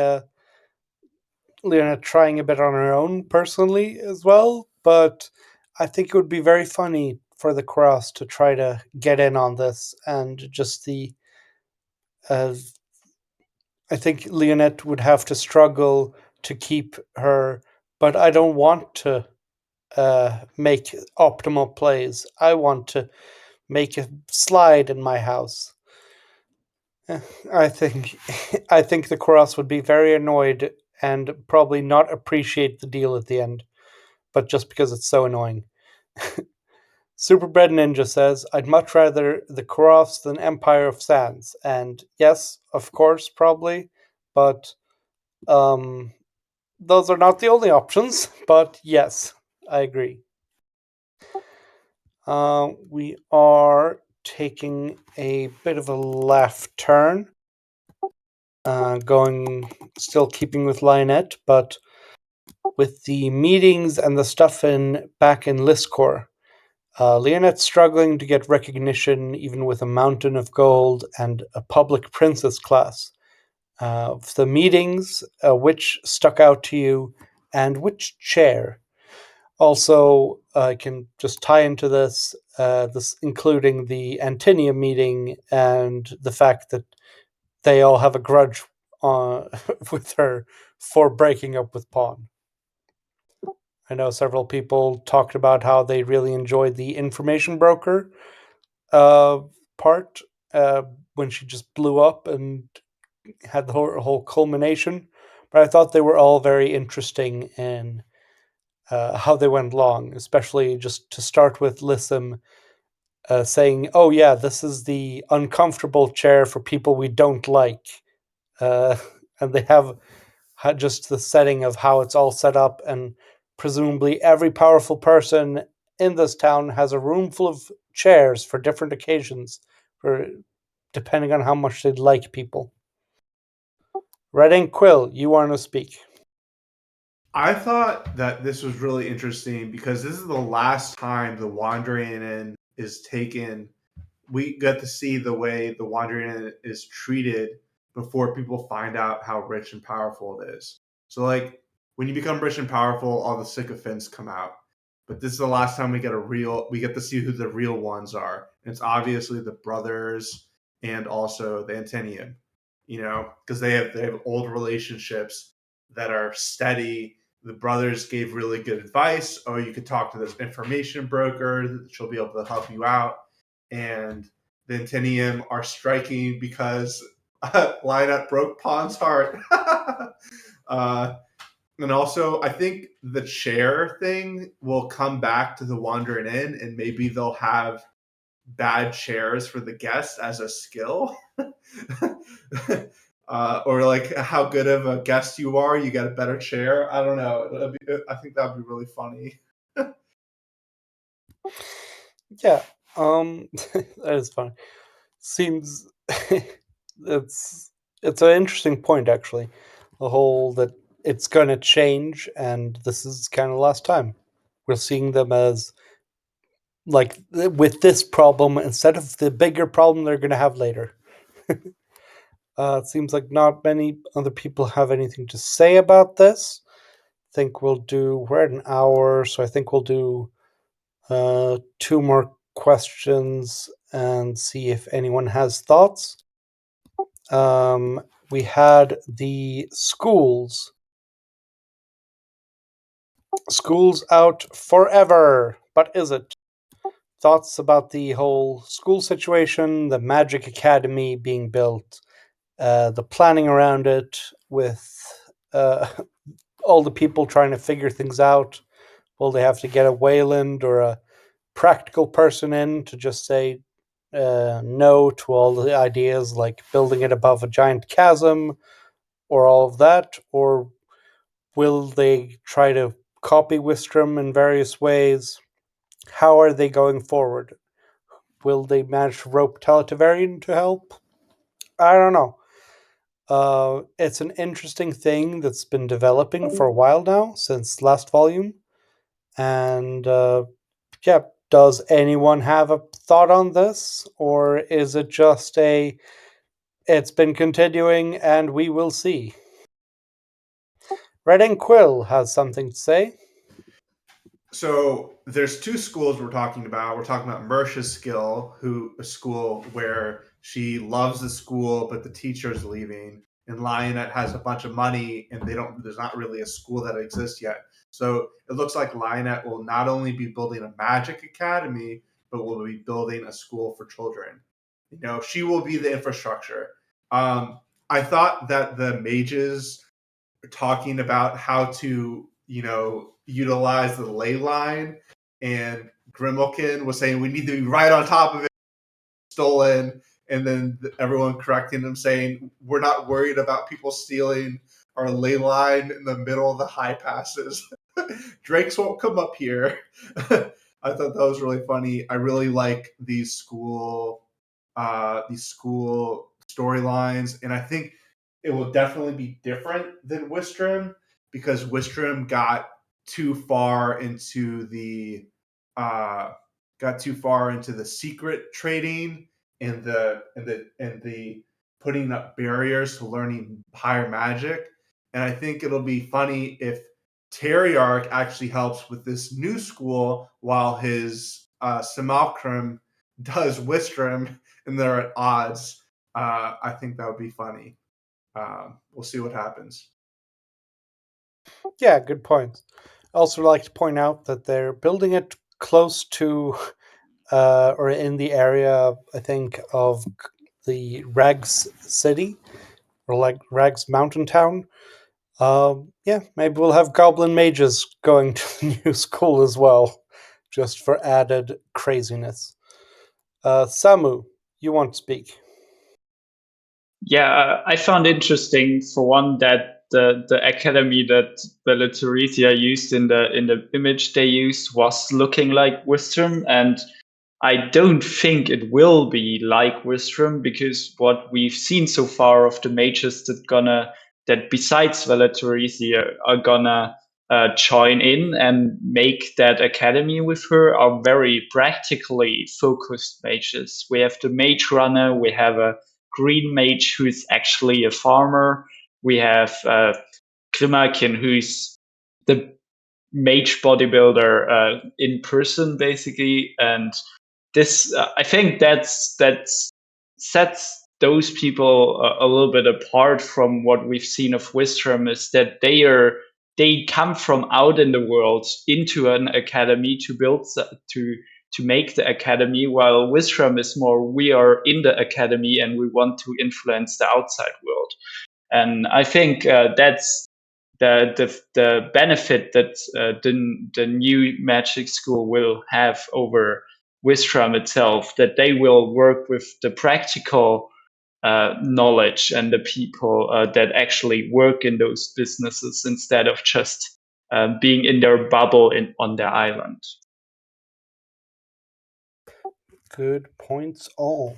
Leona trying a bit on her own personally as well, but I think it would be very funny for the cross to try to get in on this and just the. Uh, I think Leonette would have to struggle to keep her, but I don't want to make optimal plays. I want to make a slide in my house. I think I think the cross would be very annoyed and probably not appreciate the deal at the end, but just because it's so annoying. Superbred Ninja says, I'd much rather the cross than Empire of Sands. And yes, of course, probably, but um, those are not the only options. But yes, I agree. We are taking a bit of a left turn, going still keeping with Lionette, but with the meetings and the stuff in back in Liscor. Leonette's struggling to get recognition even with a mountain of gold and a public princess class. The meetings, which stuck out to you, and which chair? Also, I can just tie into this including the Antinia meeting and the fact that they all have a grudge with her for breaking up with Pawn. I know several people talked about how they really enjoyed the information broker uh, part uh, when she just blew up and had the whole culmination. But I thought they were all very interesting in how they went along, especially just to start with Lissam saying, "Oh yeah, this is the uncomfortable chair for people we don't like," uh, and they have just the setting of how it's all set up, and presumably every powerful person in this town has a room full of chairs for different occasions, for depending on how much they'd like people. Red Ink Quill, you want to speak? I thought that this was really interesting because this is the last time the Wandering Inn is taken. We get to see the way the Wandering Inn is treated before people find out how rich and powerful it is. So, like, when you become rich and powerful, all the sycophants come out. But this is the last time we get to see who the real ones are. And it's obviously the brothers and also the Antinium, because they have old relationships that are steady. The brothers gave really good advice. Oh, you could talk to this information broker. She'll be able to help you out. And the Antinium are striking because Lionett broke Pawn's heart. And also, I think the chair thing will come back to the Wandering Inn, and maybe they'll have bad chairs for the guests as a skill. Or like how good of a guest you are, you get a better chair. I don't know. I think that'd be really funny. Yeah, that is fun. Seems it's it's an interesting point actually. The whole that it's going to change, and this is kind of last time we're seeing them as like with this problem instead of the bigger problem they're going to have later. It seems like not many other people have anything to say about this. I think we're at an hour, so I think we'll do two more questions and see if anyone has thoughts. We had the schools. Schools out forever, but is it? Thoughts about the whole school situation, the Magic Academy being built, the planning around it, with uh, all the people trying to figure things out. Will they have to get a Wayland or a practical person in to just say no to all the ideas like building it above a giant chasm or all of that? Or will they try to copy Wistrom in various ways? How are they going forward? Will they manage to rope Teletavarian to help? I don't know. It's an interesting thing that's been developing for a while now, since last volume. And yeah, does anyone have a thought on this? Or is it just it's been continuing and we will see? Red and Quill has something to say. So there's two schools we're talking about. We're talking about Mersha's a school where she loves the school, but the teacher's leaving, and Lionett has a bunch of money, and there's not really a school that exists yet. So it looks like Lionett will not only be building a magic academy, but will be building a school for children. She will be the infrastructure. I thought that the mages talking about how to, utilize the ley line, and Grimalkin was saying we need to be right on top of it, stolen, and then everyone correcting him saying we're not worried about people stealing our ley line in the middle of the high passes. Drakes won't come up here. I thought that was really funny. I really like these school storylines, and I think it will definitely be different than Wistrom, because Wistrom too far into the uh, got too far into the secret trading and the putting up barriers to learning higher magic. And I think it'll be funny if Teriarch actually helps with this new school while his simulacrum does Wistrom, and they're at odds. I think that would be funny. We'll see what happens. Yeah, good point. I also like to point out that they're building it close to or in the area, I think, of the Rags City, or like Rags Mountain Town. Yeah, maybe we'll have goblin mages going to the new school as well, just for added craziness. Samu, you want to speak? Yeah, I found interesting for one that the academy that Bella Teresia used in the image they used was looking like Wistrom, and I don't think it will be like Wistrom, because what we've seen so far of the mages that besides Bella Teresia are gonna join in and make that academy with her are very practically focused mages. We have the mage runner, we have a green mage who's actually a farmer, we have Grimakin, who's the mage bodybuilder in person, basically. And this, I think that sets those people a little bit apart from what we've seen of Wistrom, is that they come from out in the world into an academy to build to make the academy, while Wistrom is more, we are in the academy and we want to influence the outside world. And I think that's the benefit that the new magic school will have over Wistrom itself, that they will work with the practical knowledge and the people that actually work in those businesses, instead of just being in their bubble on their island. Good points all.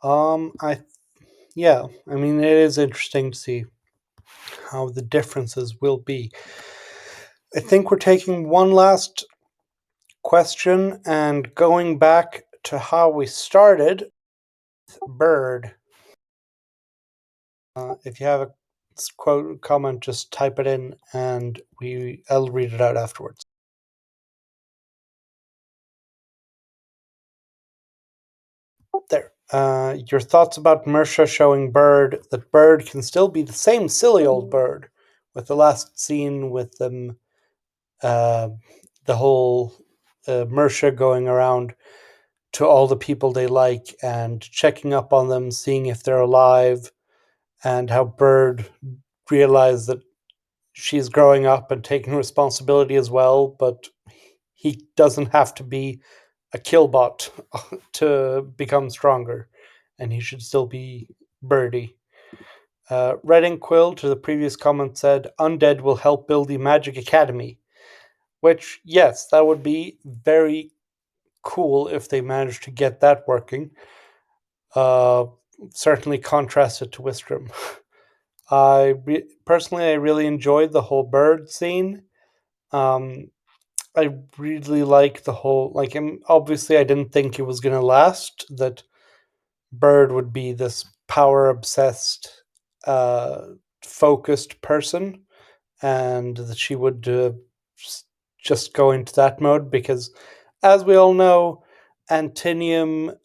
I mean, it is interesting to see how the differences will be. I think we're taking one last question and going back to how we started. Bird. If you have a quote comment, just type it in and I'll read it out afterwards. There. Your thoughts about Mersha showing Bird that Bird can still be the same silly old Bird, with the last scene with them, the whole Mersha going around to all the people they like and checking up on them, seeing if they're alive, and how Bird realized that she's growing up and taking responsibility as well, but he doesn't have to be a killbot to become stronger, and he should still be Birdie. Red Ink Quill, to the previous comment, said, Undead will help build the Magic Academy. Which, yes, that would be very cool if they managed to get that working. Certainly contrasted to Wistrom. Personally, I really enjoyed the whole bird scene. I really like the whole, obviously I didn't think it was going to last, that Bird would be this power obsessed, focused person, and that she would just go into that mode, because as we all know, Antinium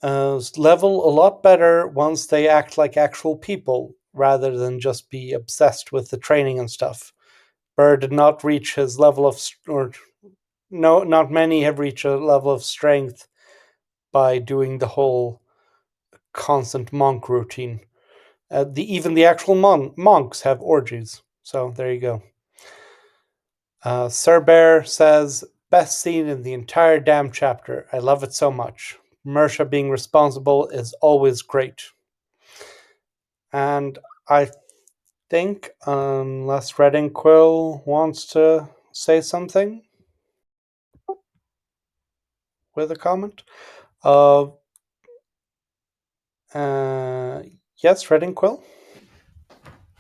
level a lot better once they act like actual people rather than just be obsessed with the training and stuff. Bird did not reach his level of, not many have reached a level of strength by doing the whole constant monk routine. Even the actual monks have orgies. So there you go. Sir Bear says, best scene in the entire damn chapter. I love it so much. Mersha being responsible is always great. And I think, unless Red Ink Quill wants to say something with a comment. Yes, Red Ink Quill?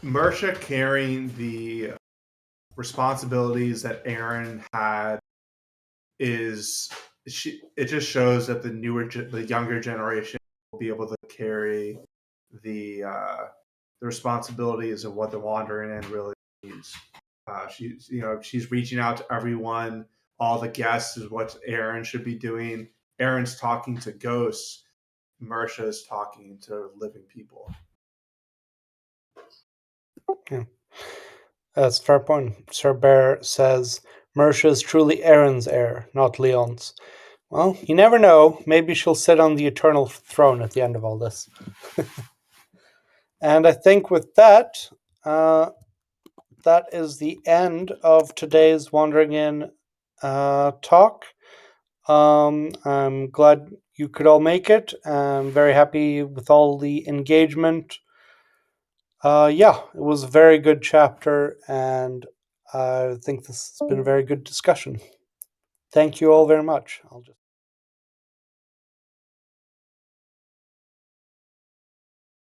Mersha carrying the responsibilities that Aaron had it just shows that the younger generation will be able to carry the responsibilities of what the Wandering End really needs. She's reaching out to everyone. All the guests is what Aaron should be doing. Aaron's talking to ghosts. Mersha is talking to living people. Yeah. That's a fair point. Sir Bear says, Mersha is truly Aaron's heir, not Leon's. Well, you never know. Maybe she'll sit on the eternal throne at the end of all this. And I think with that, that is the end of today's Wandering In talk. I'm glad you could all make it. I'm very happy with all the engagement. It was a very good chapter, and I think this has been a very good discussion. Thank you all very much.